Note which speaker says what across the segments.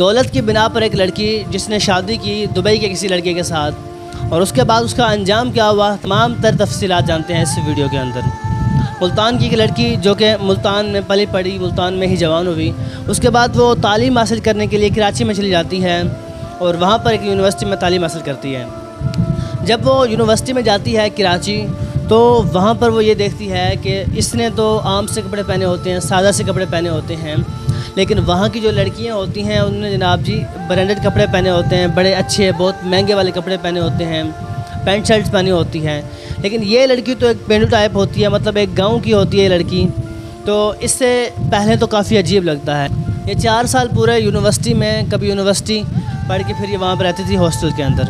Speaker 1: دولت کی بنا پر ایک لڑکی جس نے شادی کی دبئی کے کسی لڑکے کے ساتھ، اور اس کے بعد اس کا انجام کیا ہوا، تمام تر تفصیلات جانتے ہیں اس ویڈیو کے اندر۔ ملتان کی ایک لڑکی جو کہ ملتان میں پلی پڑھی، ملتان میں ہی جوان ہوئی، اس کے بعد وہ تعلیم حاصل کرنے کے لیے کراچی میں چلی جاتی ہے اور وہاں پر ایک یونیورسٹی میں تعلیم حاصل کرتی ہے۔ جب وہ یونیورسٹی میں جاتی ہے کراچی، تو وہاں پر وہ یہ دیکھتی ہے کہ اس نے تو عام سے کپڑے پہنے ہوتے ہیں، سادہ سے کپڑے پہنے ہوتے ہیں، لیکن وہاں کی جو لڑکیاں ہوتی ہیں انہوں نے جناب جی برانڈڈ کپڑے پہنے ہوتے ہیں، بڑے اچھے بہت مہنگے والے کپڑے پہنے ہوتے ہیں، پینٹ شرٹس پہنی ہوتی ہیں، لیکن یہ لڑکی تو ایک پینڈو ٹائپ ہوتی ہے، مطلب ایک گاؤں کی ہوتی ہے یہ لڑکی۔ تو اس سے پہلے تو کافی عجیب لگتا ہے۔ یہ 4 سال پورے یونیورسٹی میں، کبھی یونیورسٹی پڑھ کے پھر یہ وہاں پر رہتی تھی ہاسٹل کے اندر،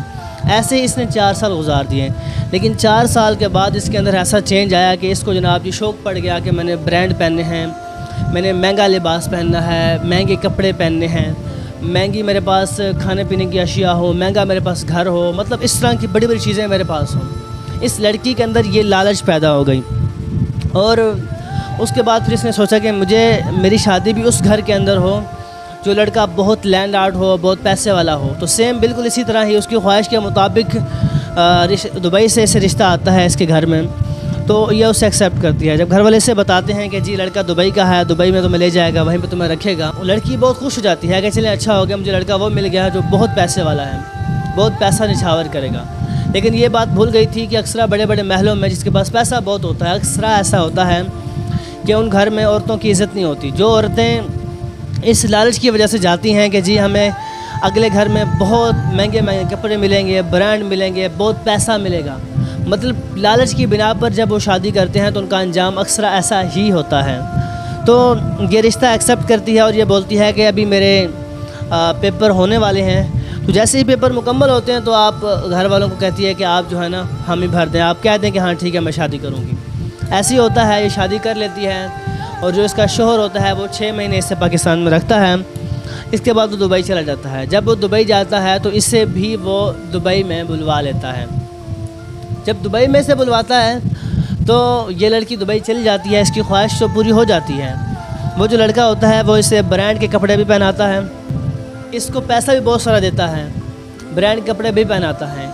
Speaker 1: ایسے ہی اس نے 4 سال گزار دیے، لیکن 4 سال کے بعد اس کے اندر ایسا چینج آیا کہ اس کو جناب جی شوق پڑ گیا کہ میں نے برانڈ پہننے ہیں، میں نے مہنگا لباس پہننا ہے، مہنگے کپڑے پہننے ہیں، مہنگی میرے پاس کھانے پینے کی اشیاء ہو، مہنگا میرے پاس گھر ہو، مطلب اس طرح کی بڑی بڑی چیزیں میرے پاس ہوں۔ اس لڑکی کے اندر یہ لالچ پیدا ہو گئی، اور اس کے بعد پھر اس نے سوچا کہ مجھے میری شادی بھی اس گھر کے اندر ہو جو لڑکا بہت لینڈ آرٹ ہو، بہت پیسے والا ہو۔ تو سیم بالکل اسی طرح ہی اس کی خواہش کے مطابق دبئی سے اسے رشتہ آتا ہے اس کے گھر میں، تو یہ اسے ایکسیپٹ کرتی ہے۔ جب گھر والے سے بتاتے ہیں کہ جی لڑکا دبئی کا ہے، دبئی میں تمہیں لے جائے گا، وہیں پہ تمہیں رکھے گا، لڑکی بہت خوش ہو جاتی ہے کہ چلیں اچھا ہو گیا، مجھے لڑکا وہ مل گیا جو بہت پیسے والا ہے، بہت پیسہ نچھاور کرے گا۔ لیکن یہ بات بھول گئی تھی کہ اکثر بڑے بڑے محلوں میں جس کے پاس پیسہ بہت ہوتا ہے، اکثر ایسا ہوتا ہے کہ ان گھر میں عورتوں کی عزت نہیں ہوتی۔ جو عورتیں اس لالچ کی وجہ سے جاتی ہیں کہ جی ہمیں اگلے گھر میں بہت مہنگے مہنگے کپڑے ملیں گے، برانڈ ملیں گے، بہت پیسہ ملے گا، مطلب لالچ کی بنا پر جب وہ شادی کرتے ہیں تو ان کا انجام اکثر ایسا ہی ہوتا ہے۔ تو یہ رشتہ ایکسیپٹ کرتی ہے اور یہ بولتی ہے کہ ابھی میرے پیپر ہونے والے ہیں، تو جیسے ہی پیپر مکمل ہوتے ہیں تو آپ گھر والوں کو کہتی ہے کہ آپ جو ہے نا حامی بھر دیں، آپ کہہ دیں کہ ہاں ٹھیک ہے میں شادی کروں گی۔ ایسے ہی ہوتا ہے، یہ شادی کر لیتی ہے، اور جو اس کا شوہر ہوتا ہے وہ 6 مہینے اسے پاکستان میں رکھتا ہے، اس کے بعد وہ دبئی چلا جاتا ہے۔ جب وہ دبئی جاتا ہے تو اسے بھی وہ دبئی میں بلوا لیتا ہے۔ جب دبئی میں سے بلواتا ہے تو یہ لڑکی دبئی چلی جاتی ہے، اس کی خواہش تو پوری ہو جاتی ہے۔ وہ جو لڑکا ہوتا ہے وہ اسے برانڈ کے کپڑے بھی پہناتا ہے، اس کو پیسہ بھی بہت سارا دیتا ہے، برانڈ کپڑے بھی پہناتا ہے،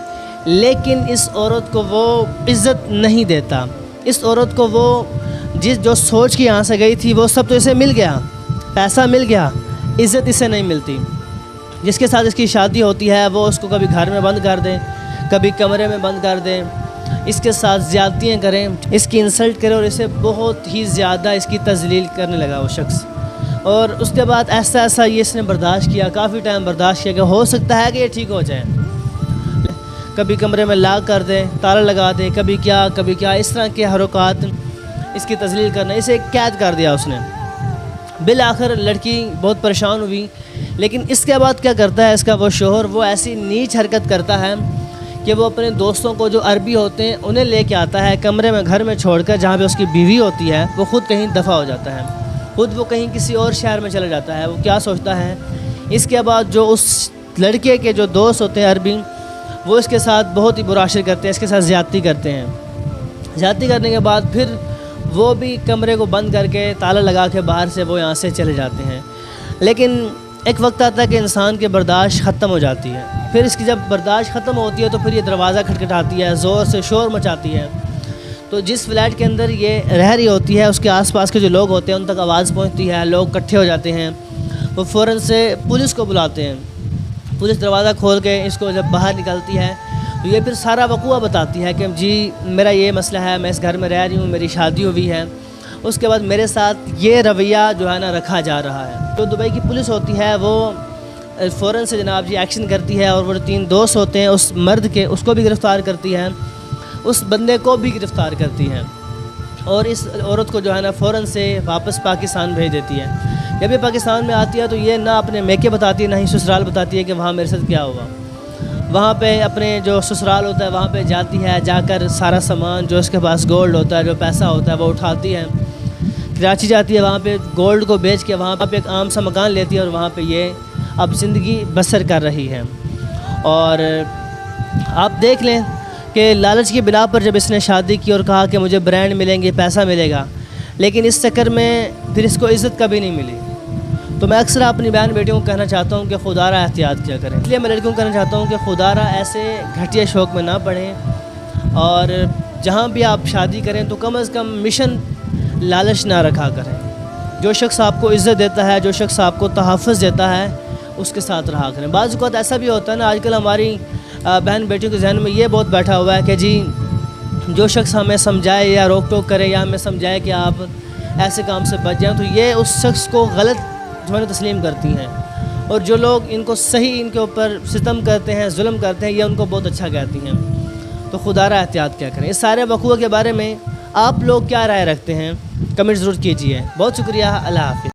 Speaker 1: لیکن اس عورت کو وہ عزت نہیں دیتا۔ اس عورت کو وہ جو سوچ کے یہاں سے گئی تھی وہ سب تو اسے مل گیا، پیسہ مل گیا، عزت اسے نہیں ملتی۔ جس کے ساتھ اس کی شادی ہوتی ہے وہ اس کو کبھی گھر میں بند کر دیں، کبھی کمرے میں بند کر دیں، اس کے ساتھ زیادتیاں کریں، اس کی انسلٹ کریں، اور اسے بہت ہی زیادہ اس کی تذلیل کرنے لگا وہ شخص۔ اور اس کے بعد ایسا یہ اس نے برداشت کیا، کافی ٹائم برداشت کیا کہ ہو سکتا ہے کہ یہ ٹھیک ہو جائے۔ کبھی کمرے میں لاک کر دیں، تالا لگا دیں، کبھی کیا اس طرح کے حرکات، اس کی تذلیل کرنا، اسے قید کر دیا اس نے۔ بالآخر لڑکی بہت پریشان ہوئی، لیکن اس کے بعد کیا کرتا ہے اس کا وہ شوہر، وہ ایسی نیچ حرکت کرتا ہے کہ وہ اپنے دوستوں کو جو عربی ہوتے ہیں انہیں لے کے آتا ہے کمرے میں، گھر میں چھوڑ کر، جہاں پہ اس کی بیوی ہوتی ہے، وہ خود کہیں دفع ہو جاتا ہے، خود وہ کہیں کسی اور شہر میں چلا جاتا ہے۔ وہ کیا سوچتا ہے، اس کے بعد جو اس لڑکے کے جو دوست ہوتے ہیں عربی، وہ اس کے ساتھ بہت ہی برا عشر کرتے ہیں، اس کے ساتھ زیادتی کرتے ہیں۔ زیادتی کرنے کے بعد پھر وہ بھی کمرے کو بند کر کے تالا لگا کے باہر سے وہ یہاں سے چلے جاتے ہیں۔ لیکن ایک وقت آتا ہے کہ انسان کی برداشت ختم ہو جاتی ہے، پھر اس کی جب برداشت ختم ہوتی ہے تو پھر یہ دروازہ کھٹکھٹاتی ہے، زور سے شور مچاتی ہے۔ تو جس فلیٹ کے اندر یہ رہ رہی ہوتی ہے اس کے آس پاس کے جو لوگ ہوتے ہیں ان تک آواز پہنچتی ہے، لوگ اکٹھے ہو جاتے ہیں، وہ فوراً سے پولیس کو بلاتے ہیں۔ پولیس دروازہ کھول کے اس کو جب باہر نکلتی ہے تو یہ پھر سارا وقوع بتاتی ہے کہ جی میرا یہ مسئلہ ہے، میں اس گھر میں رہ رہی ہوں، میری شادی ہوئی ہے، اس کے بعد میرے ساتھ یہ رویہ جو ہے نا رکھا جا رہا ہے۔ جو دبئی کی پولیس ہوتی ہے وہ فوراً سے جناب جی ایکشن کرتی ہے، اور وہ 3 دوست ہوتے ہیں اس مرد کے، اس کو بھی گرفتار کرتی ہے، اس بندے کو بھی گرفتار کرتی ہے، اور اس عورت کو جو ہے نا فوراً سے واپس پاکستان بھیج دیتی ہے۔ جب یہ پاکستان میں آتی ہے تو یہ نہ اپنے میکے بتاتی ہے، نہ ہی سسرال بتاتی ہے کہ وہاں میرے ساتھ کیا ہوا۔ وہاں پہ اپنے جو سسرال ہوتا ہے وہاں پہ جاتی ہے، جا کر سارا سامان جو اس کے پاس گولڈ ہوتا ہے، جو پیسہ ہوتا ہے وہ اٹھاتی ہے، کراچی جاتی ہے، وہاں پہ گولڈ کو بیچ کے وہاں پہ ایک عام سا مکان لیتی ہے، اور وہاں پہ یہ اب زندگی بسر کر رہی ہے۔ اور آپ دیکھ لیں کہ لالچ کی بنا پر جب اس نے شادی کی اور کہا کہ مجھے برانڈ ملیں گے، پیسہ ملے گا، لیکن اس چکر میں پھر اس کو عزت کبھی نہیں ملی۔ تو میں اکثر اپنی بہن بیٹیوں کو کہنا چاہتا ہوں کہ خدا را احتیاط کیا کریں. اس لیے میں لڑکیوں کو کہنا چاہتا ہوں کہ خدا را ایسے گھٹیا شوق میں نہ پڑیں, اور جہاں بھی آپ شادی کریں تو کم از کم مشن لالچ نہ رکھا کریں. جو شخص آپ کو عزت دیتا ہے, جو شخص آپ کو تحفظ دیتا ہے, اس کے ساتھ رہا کریں. بعض اوقات ایسا بھی ہوتا ہے نا, آج کل ہماری بہن بیٹیوں کے ذہن میں یہ بہت بیٹھا ہوا ہے کہ جی جو شخص ہمیں سمجھائے یا روک ٹوک کرے یا ہمیں سمجھائے کہ آپ ایسے کام سے بچ جائیں, تو یہ اس شخص کو غلط جو ہے نا تسلیم کرتی ہیں, اور جو لوگ ان کو صحیح ان کے اوپر ستم کرتے ہیں, ظلم کرتے ہیں, یہ ان کو بہت اچھا کہتی ہیں. تو خدا را احتیاط کیا کریں. اس سارے وقوع کے بارے میں آپ لوگ کیا رائے رکھتے ہیں, کمنٹ ضرور کیجیے. بہت شکریہ, اللہ حافظ.